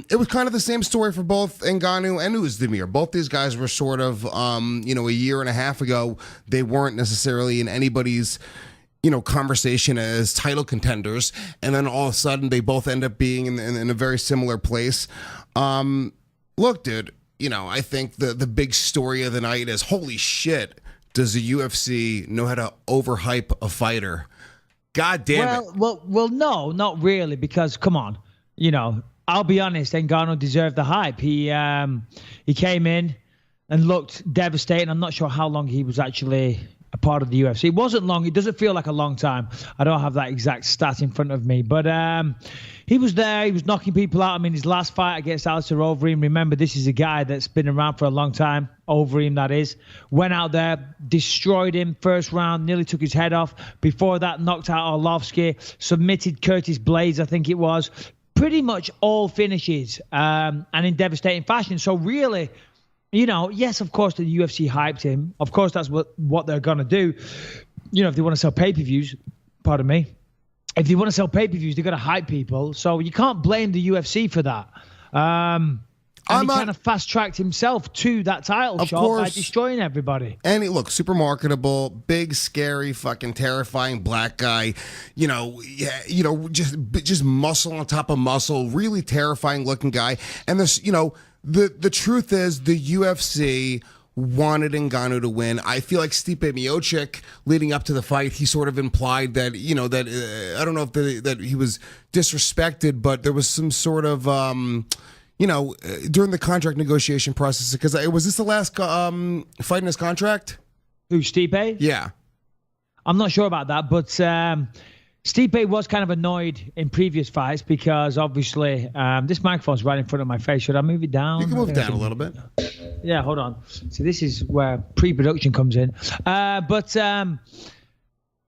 It was kind of the same story for both Ngannou and Uzdemir. Both these guys were sort of, a year and a half ago, they weren't necessarily in anybody's, conversation as title contenders. And then all of a sudden, they both end up being in a very similar place. Look, dude, I think the big story of the night is, holy shit, does the UFC know how to overhype a fighter? God damn it. Well, no, not really, because come on, I'll be honest, Ngannou deserved the hype. He came in and looked devastating. I'm not sure how long he was actually a part of the UFC. It wasn't long. It doesn't feel like a long time. I don't have that exact stat in front of me, but he was there. He was knocking people out. I mean, his last fight against Alistair Overeem, remember, this is a guy that's been around for a long time. Overeem, that is. Went out there, destroyed him first round, nearly took his head off. Before that, knocked out Arlovsky, submitted Curtis Blades, I think it was. Pretty much all finishes, and in devastating fashion. So really, yes, of course, the UFC hyped him. Of course, that's what they're going to do. If they want to sell pay-per-views, pardon me. If they want to sell pay-per-views, they're going to hype people. So you can't blame the UFC for that. And he kind of fast-tracked himself to that title shot by destroying everybody. And he looked super marketable, big, scary, fucking terrifying black guy. Just muscle on top of muscle, really terrifying looking guy. And this, the truth is the UFC wanted Ngannou to win. I feel like Stipe Miocic, leading up to the fight, he sort of implied that, I don't know if that he was disrespected, but there was some sort of, during the contract negotiation process, because was this the last fight in his contract? Who, Stipe? Yeah. I'm not sure about that, but Stipe was kind of annoyed in previous fights because obviously this microphone's right in front of my face. Should I move it down? You can move it down a little bit. Yeah, hold on. So this is where pre-production comes in.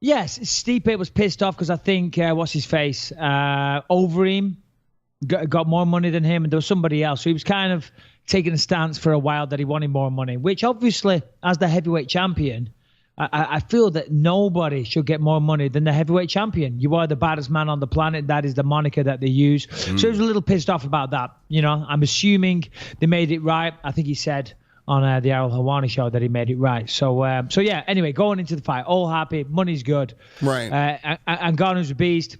Yes, Stipe was pissed off because I think, what's his face? Overeem got more money than him, and there was somebody else. So he was kind of taking a stance for a while that he wanted more money, which obviously, as the heavyweight champion, I feel that nobody should get more money than the heavyweight champion. You are the baddest man on the planet. That is the moniker that they use. So he was a little pissed off about that. I'm assuming they made it right. I think he said on the Ariel Helwani show that he made it right. So yeah, anyway, going into the fight, all happy, money's good. Right. Ngannou's a beast.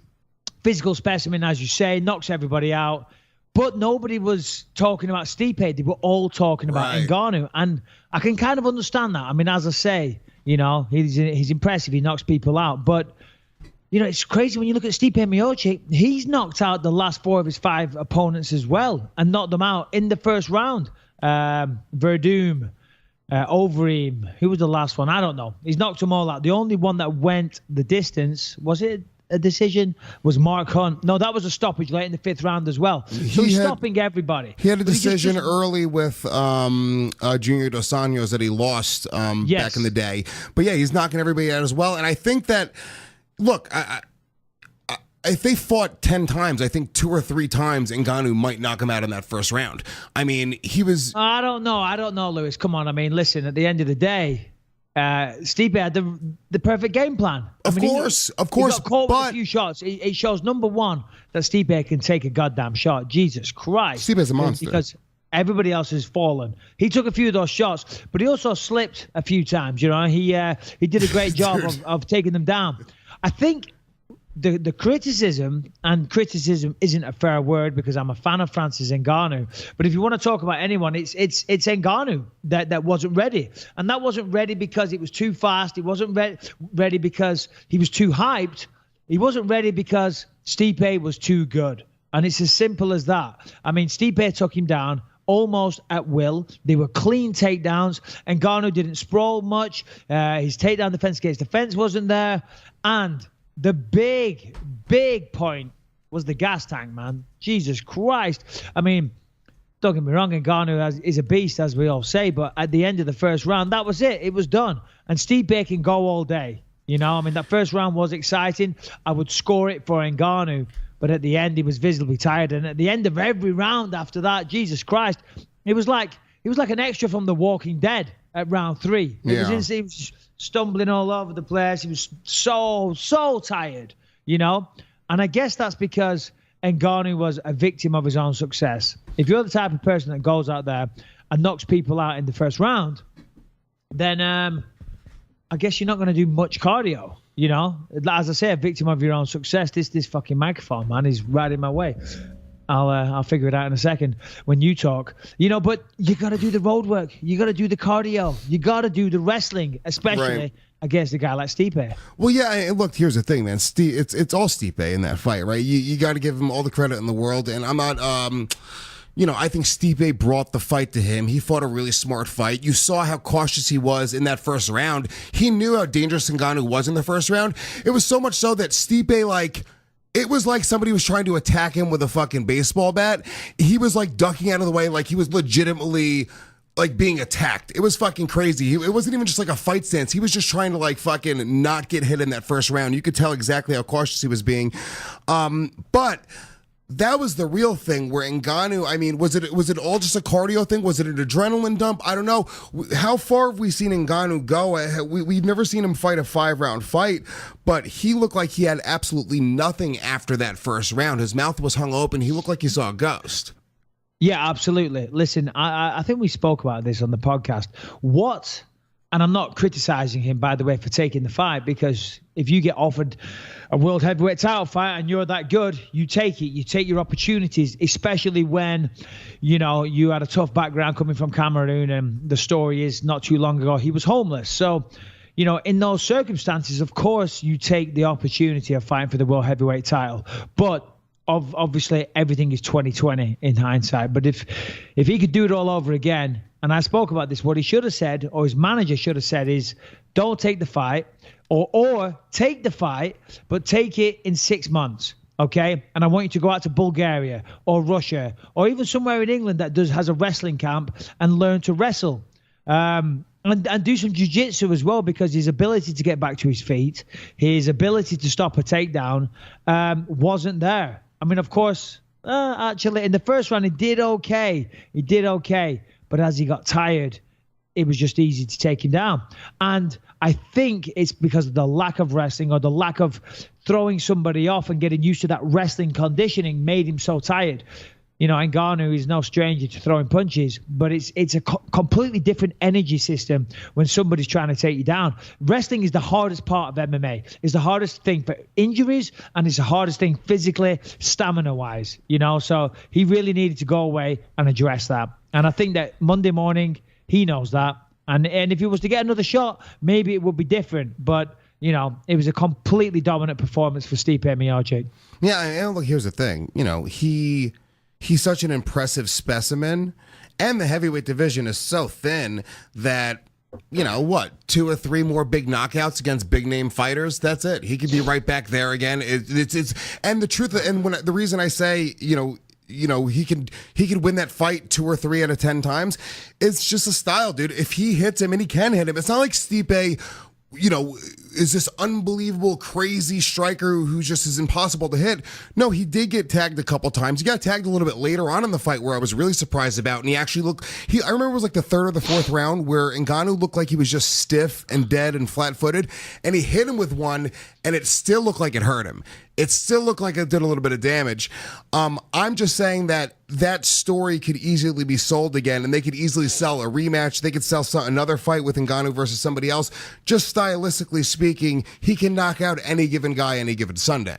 Physical specimen, as you say, knocks everybody out. But nobody was talking about Stipe. They were all talking about Ngannou. And I can kind of understand that. I mean, as I say, he's impressive. He knocks people out. But, it's crazy when you look at Stipe Miocic. He's knocked out the last 4 of his 5 opponents as well and knocked them out in the first round. Verdum, Overeem. Who was the last one? I don't know. He's knocked them all out. The only one that went the distance, was it a decision, was Mark Hunt. No, that was a stoppage late in the 5th round as well. So he's stopping everybody. He had a decision early with Junior Dos Anjos that he lost back in the day. But yeah, he's knocking everybody out as well. And I think that, look, if they fought 10 times, I think 2 or 3 times Ngannou might knock him out in that first round. I mean, he was... I don't know, Lewis. Come on. I mean, listen, at the end of the day, Stipe had the perfect game plan. Of course. He got caught with a few shots. It shows, number one, that Stipe can take a goddamn shot. Jesus Christ. Stipe's a monster. Because everybody else has fallen. He took a few of those shots, but he also slipped a few times. He did a great job of taking them down. I think the criticism, and criticism isn't a fair word because I'm a fan of Francis Ngannou, but if you want to talk about anyone, it's Ngannou that wasn't ready. And that wasn't ready because it was too fast. He wasn't ready because he was too hyped. He wasn't ready because Stipe was too good. And it's as simple as that. I mean, Stipe took him down almost at will. They were clean takedowns. Ngannou didn't sprawl much. His takedown defense against defense wasn't there. And the big point was the gas tank, man. Jesus Christ. I mean, don't get me wrong, Ngannou is a beast, as we all say, but at the end of the first round, that was it. It was done. And Stipe can go all day. I mean, that first round was exciting. I would score it for Ngannou, but at the end, he was visibly tired. And at the end of every round after that, Jesus Christ, it was like an extra from The Walking Dead at round 3. He was stumbling all over the place. He was so tired, And I guess that's because Ngannou was a victim of his own success. If you're the type of person that goes out there and knocks people out in the first round, then I guess you're not going to do much cardio. You know, as I say, a victim of your own success. This fucking microphone, man, is right in my way. I'll figure it out in a second when you talk. You know, but you got to do the road work. You got to do the cardio. You got to do the wrestling, especially against a guy like Stipe. Well, yeah, and look, here's the thing, man. It's all Stipe in that fight, right? You got to give him all the credit in the world, and I'm not. I think Stipe brought the fight to him. He fought a really smart fight. You saw how cautious he was in that first round. He knew how dangerous Ngannou was in the first round. It was so much so that Stipe, it was like somebody was trying to attack him with a fucking baseball bat. He was ducking out of the way, like he was legitimately being attacked. It was fucking crazy. It wasn't even just like a fight stance. He was just trying to fucking not get hit in that first round. You could tell exactly how cautious he was being. But that was the real thing where Ngannou, I mean, was it all just a cardio thing? Was it an adrenaline dump? I don't know. How far have we seen Ngannou go? We've never seen him fight a 5-round fight, but he looked like he had absolutely nothing after that first round. His mouth was hung open. He looked like he saw a ghost. Yeah, absolutely. Listen, I think we spoke about this on the podcast. And I'm not criticizing him, by the way, for taking the fight, because if you get offered a world heavyweight title fight and you're that good, you take it. You take your opportunities, especially when, you had a tough background coming from Cameroon, and the story is not too long ago he was homeless. So, in those circumstances, of course, you take the opportunity of fighting for the world heavyweight title. But obviously, everything is 20/20 in hindsight. But if he could do it all over again, and I spoke about this, what he should have said, or his manager should have said, is don't take the fight, or take the fight, but take it in 6 months, okay? And I want you to go out to Bulgaria or Russia or even somewhere in England that has a wrestling camp and learn to wrestle. And do some jiu-jitsu as well, because his ability to get back to his feet, his ability to stop a takedown wasn't there. I mean, of course, actually, in the first round, he did okay. But as he got tired, it was just easy to take him down. And I think it's because of the lack of wrestling, or the lack of throwing somebody off and getting used to that wrestling conditioning made him so tired. Ngannou is no stranger to throwing punches, but it's a completely different energy system when somebody's trying to take you down. Wrestling is the hardest part of MMA. It's the hardest thing for injuries, and it's the hardest thing physically, stamina-wise. So he really needed to go away and address that. And I think that Monday morning, he knows that. And if he was to get another shot, maybe it would be different. But, it was a completely dominant performance for Stipe Miocic. Yeah, and look, here's the thing. He's such an impressive specimen, and the heavyweight division is so thin that, 2 or 3 more big knockouts against big name fighters. That's it. He could be right back there again. It's and the truth, and the reason I say, he could win that fight 2 or 3 out of 10 times. It's just a style, dude. If he hits him, and he can hit him, it's not like Stipe, is this unbelievable, crazy striker who just is impossible to hit. No, he did get tagged a couple times. He got tagged a little bit later on in the fight where I was really surprised about, and he actually looked, I remember it was like the 3rd or the 4th round where Ngannou looked like he was just stiff and dead and flat-footed, and he hit him with one, and it still looked like it hurt him. It still looked like it did a little bit of damage. I'm just saying that story could easily be sold again, and they could easily sell a rematch. They could sell another fight with Ngannou versus somebody else. Just stylistically speaking, he can knock out any given guy any given Sunday.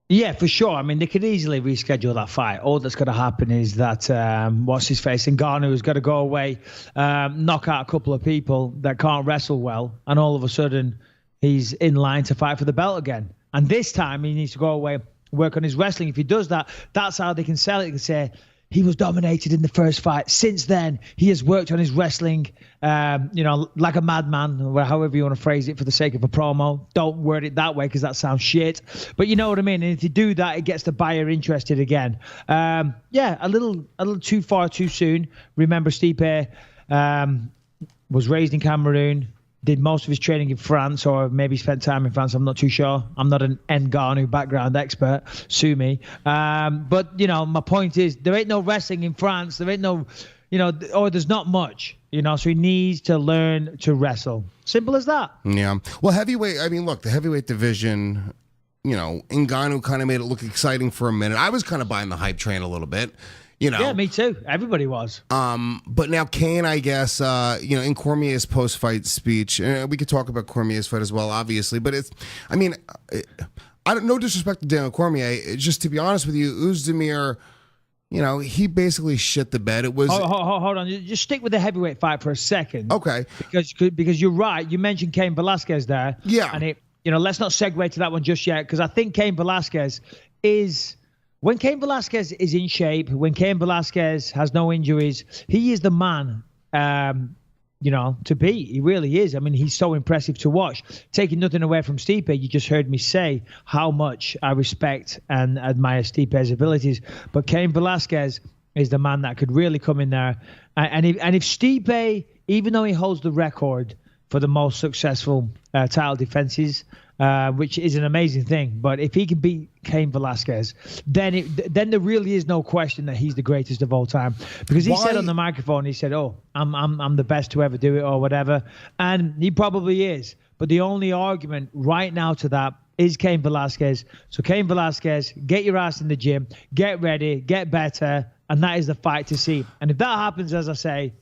Yeah, for sure. I mean, they could easily reschedule that fight. All that's going to happen is that, Ngannou has got to go away, knock out a couple of people that can't wrestle well, and all of a sudden he's in line to fight for the belt again. And this time he needs to go away, work on his wrestling. If he does that, that's how they can sell it. They can say, he was dominated in the first fight. Since then, he has worked on his wrestling, like a madman, or however you want to phrase it for the sake of a promo. Don't word it that way because that sounds shit. But you know what I mean? And if you do that, it gets the buyer interested again. A little too far too soon. Remember, Stipe was raised in Cameroon, did most of his training in France, or maybe spent time in France. I'm not too sure. I'm not an Ngannou background expert. Sue me. But, my point is, there ain't no wrestling in France. There ain't no, or there's not much, so he needs to learn to wrestle. Simple as that. Yeah. Well, heavyweight, the heavyweight division, Ngannou kind of made it look exciting for a minute. I was kind of buying the hype train a little bit. Yeah, me too. Everybody was. But now Cain, I guess, in Cormier's post-fight speech, we could talk about Cormier's fight as well, obviously. But no disrespect to Daniel Cormier. Just to be honest with you, Oezdemir, he basically shit the bed. It was. Hold on, just stick with the heavyweight fight for a second. Okay. Because you're right. You mentioned Cain Velasquez there. Yeah. And let's not segue to that one just yet, because I think Cain Velasquez is. When Cain Velasquez is in shape, when Cain Velasquez has no injuries, he is the man, to be. He really is. I mean, he's so impressive to watch. Taking nothing away from Stipe, you just heard me say how much I respect and admire Stipe's abilities. But Cain Velasquez is the man that could really come in there. And if Stipe, even though he holds the record for the most successful title defenses, which is an amazing thing. But if he can beat Cain Velasquez, then there really is no question that he's the greatest of all time. Because he said on the microphone, he said, "Oh, I'm the best to ever do it," or whatever, and he probably is. But the only argument right now to that is Cain Velasquez. So Cain Velasquez, get your ass in the gym, get ready, get better, and that is the fight to see. And if that happens, as I say,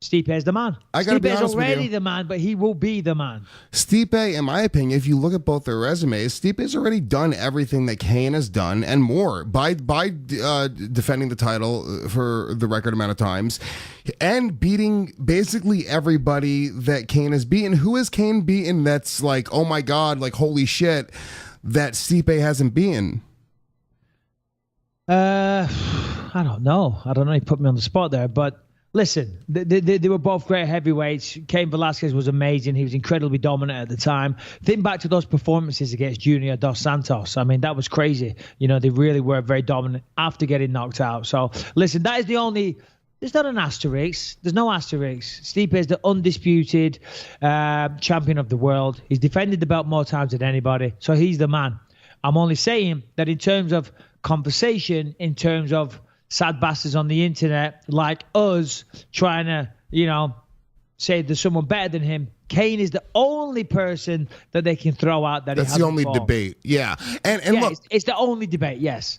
Stipe is the man. Stipe is already the man, but he will be the man. Stipe, in my opinion, if you look at both their resumes, Stipe has already done everything that Cain has done and more by defending the title for the record amount of times and beating basically everybody that Cain has beaten. Who has Cain beaten that's like, oh my God, like holy shit, that Stipe hasn't beaten? I don't know. You put me on the spot there, but listen, they were both great heavyweights. Cain Velasquez was amazing. He was incredibly dominant at the time. Think back to those performances against Junior Dos Santos. I mean, that was crazy. They really were very dominant after getting knocked out. So, listen, that is the only... There's not an asterisk. There's no asterisk. Stipe is the undisputed champion of the world. He's defended the belt more times than anybody. So he's the man. I'm only saying that in terms of conversation, in terms of sad bastards on the internet like us trying to, say there's someone better than him, Cain is the only person that they can throw out that. That's the only debate. Yeah. And look, it's the only debate. Yes.